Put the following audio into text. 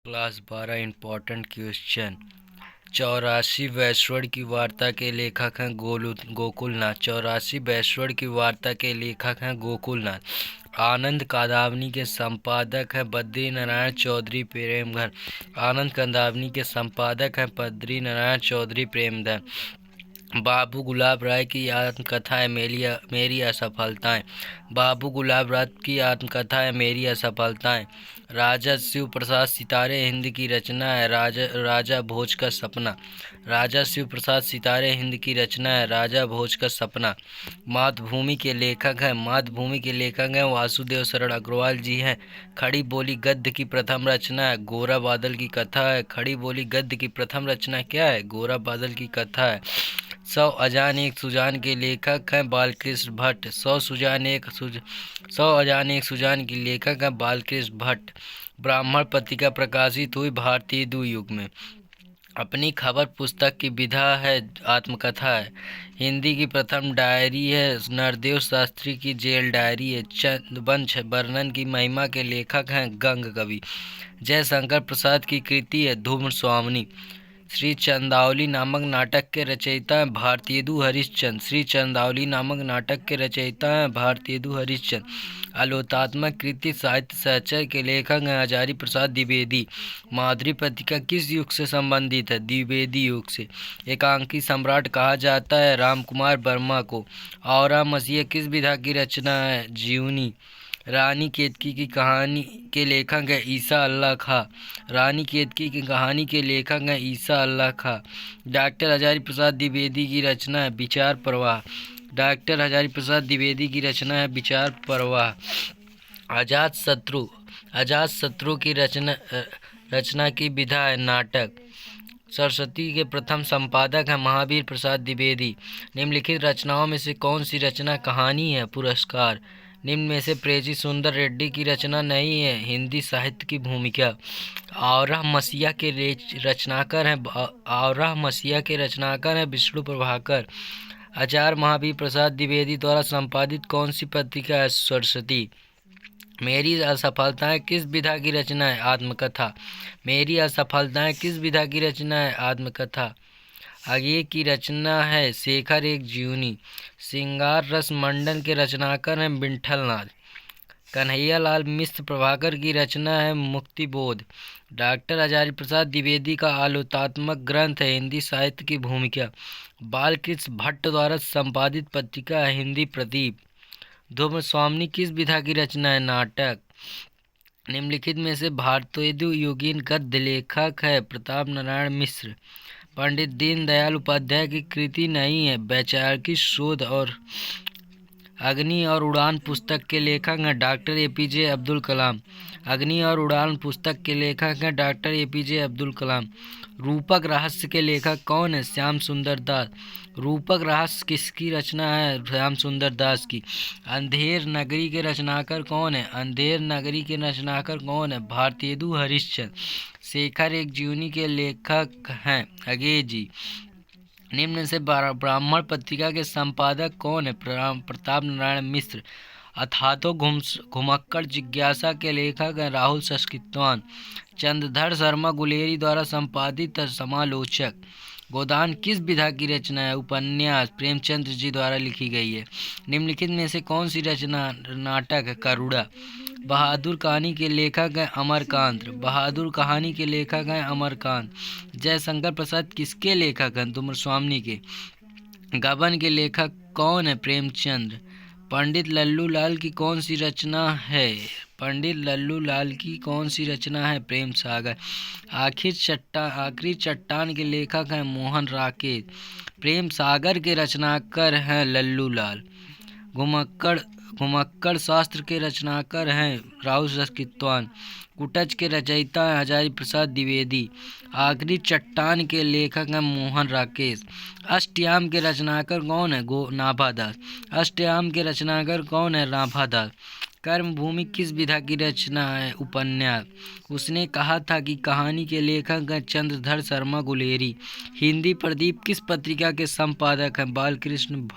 Class 12 important question. 84 वैश्वण की वार्ता के लेखक हैं गोकुलनाथ। 84 वैश्वण की वार्ता के लेखक हैं गोकुलनाथ। आनंद कादावनी के संपादक हैं बद्री नारायण चौधरी प्रेमधर। आनंद कादावनी के संपादक हैं बद्री नारायण चौधरी प्रेमधर। बाबू गुलाब राय की आत्मकथा है मेरी असफलताएं। बाबू गुलाब राय की आत्मकथा है मेरी असफलताएं। राजा शिव प्रसाद सितारे हिंद की रचना है राजा भोज का सपना। राजा शिव प्रसाद सितारे हिंद की रचना है राजा भोज का सपना। मातृभूमि के लेखक हैं वासुदेव शरण अग्रवाल जी हैं। खड़ी बोली गद्य की प्रथम रचना है गोरा बादल की कथा है। खड़ी बोली गद्य की प्रथम रचना क्या है? गोरा बादल की कथा है। 100 अजान एक सुजान के लेखक हैं बालकृष्ण भट्ट। 100 अजान एक सुजान की लेखक हैं बालकृष्ण भट्ट। ब्राह्मण पत्रिका प्रकाशित हुई भारतीय युग में। अपनी खबर पुस्तक की विधा है आत्मकथा है। हिंदी की प्रथम डायरी है नरदेव शास्त्री की जेल डायरी है। चंदवंश वर्णन की महिमा के लेखक हैं गंग कवि। जयशंकर प्रसाद की कृति है धूम्र स्वामिनी। श्री चंदावली नामक नाटक के रचयिता हैं भारतेंदु हरिश्चंद्र। श्री चंदावली नामक नाटक के रचयिता हैं भारतेंदु हरिश्चंद्र। आलोचनात्मक कृति साहित्य सहचर के लेखक हैं हजारी प्रसाद द्विवेदी। माधुरी पत्रिका किस युग से संबंधित है? द्विवेदी युग से। एकांकी सम्राट कहा जाता है राम कुमार वर्मा को। और मसीह किस विधा की रचना है? जीवनी। रानी केतकी की कहानी के लेखक हैं ईसा अल्लाह खां। रानी केतकी की कहानी के लेखक हैं ईसा अल्लाह खां। डॉक्टर हजारी प्रसाद द्विवेदी की रचना है विचार प्रवाह। डॉक्टर हजारी प्रसाद द्विवेदी की रचना है विचार प्रवाह। अजातशत्रु की रचना की विधा है नाटक। सरस्वती के प्रथम संपादक हैं महावीर प्रसाद द्विवेदी। निम्नलिखित रचनाओं में से कौन सी रचना कहानी है? पुरस्कार। निम्न में से प्रेजी सुंदर रेड्डी की रचना नहीं है। हिंदी साहित्य की भूमिका। आवरह मसीहा के रचनाकार हैं विष्णु प्रभाकर। आचार्य महावीर प्रसाद द्विवेदी द्वारा संपादित कौन सी पत्रिका है? सरस्वती। मेरी असफलताएं किस विधा की रचना है? आत्मकथा। मेरी असफलताएं किस विधा की रचना है? आत्मकथा। आगे की रचना है शेखर एक जीवनी। श्रृंगार रस मंडन के रचनाकार हैं विठलनाथ। कन्हैया लाल मिश्र प्रभाकर की रचना है मुक्तिबोध। डॉक्टर हजारी प्रसाद द्विवेदी का आलोचनात्मक ग्रंथ है हिंदी साहित्य की भूमिका। बालकृष्ण भट्ट द्वारा संपादित पत्रिका है हिंदी प्रदीप। धूम्र स्वामिनी किस विधा की रचना है? नाटक। निम्नलिखित में से भारतेंदु युगीन गद्य लेखक है प्रताप नारायण मिश्र। पंडित दीनदयाल उपाध्याय की कृति नहीं है। वैचारिक शोध और अग्नि और उड़ान पुस्तक के लेखक हैं डॉक्टर एपीजे अब्दुल कलाम। अग्नि और उड़ान पुस्तक के लेखक हैं डॉक्टर एपीजे अब्दुल कलाम। रूपक रहस्य के लेखक कौन है? श्याम सुंदर दास। रूपक रहस्य किसकी रचना है? श्याम सुंदर दास की। अंधेर नगरी के रचनाकार कौन है? अंधेर नगरी के रचनाकार कौन है? भारतेंदु हरिश्चंद्र। शेखर एक जीवनी के लेखक हैं अगे जी। निम्न से ब्राह्मण पत्रिका के संपादक कौन है? प्रताप नारायण मिश्र। अथातो घुमक्कड़ जिज्ञासा के लेखक हैं राहुल सस्कित्वान। चंद्रधर शर्मा गुलेरी द्वारा संपादित समालोचक। गोदान किस विधा की रचना है? उपन्यास। प्रेमचंद्र जी द्वारा लिखी गई है। निम्नलिखित में से कौन सी रचना नाटक है? करुड़ा। बहादुर कहानी के लेखक हैं अमरकांत। बहादुर कहानी के लेखक हैं अमरकांत। जयशंकर प्रसाद किसके लेखक हैं? धूम्र स्वामिनी के। गबन के लेखक कौन है? प्रेमचंद्र। पंडित लल्लू लाल की कौन सी रचना है? पंडित लल्लू लाल की कौन सी रचना है? प्रेम सागर। आखिरी चट्टान के लेखक हैं मोहन राकेश। प्रेम सागर के रचनाकार हैं लल्लू लाल। घुमक्कड़ शास्त्र के रचनाकार हैं राहुल सस्कित्वान। कुटच के रचयिता हैं हजारी प्रसाद द्विवेदी। आखिरी चट्टान के लेखक हैं मोहन राकेश। अष्टयाम के रचनाकार कौन है? नाभादास। अष्टयाम के रचनाकार कौन है? नाभादास। कर्मभूमि किस विधा की रचना है? उपन्यास। उसने कहा था कि कहानी के लेखक हैं चंद्रधर शर्मा गुलेरी। हिंदी प्रदीप किस पत्रिका के संपादक हैं? बालकृष्ण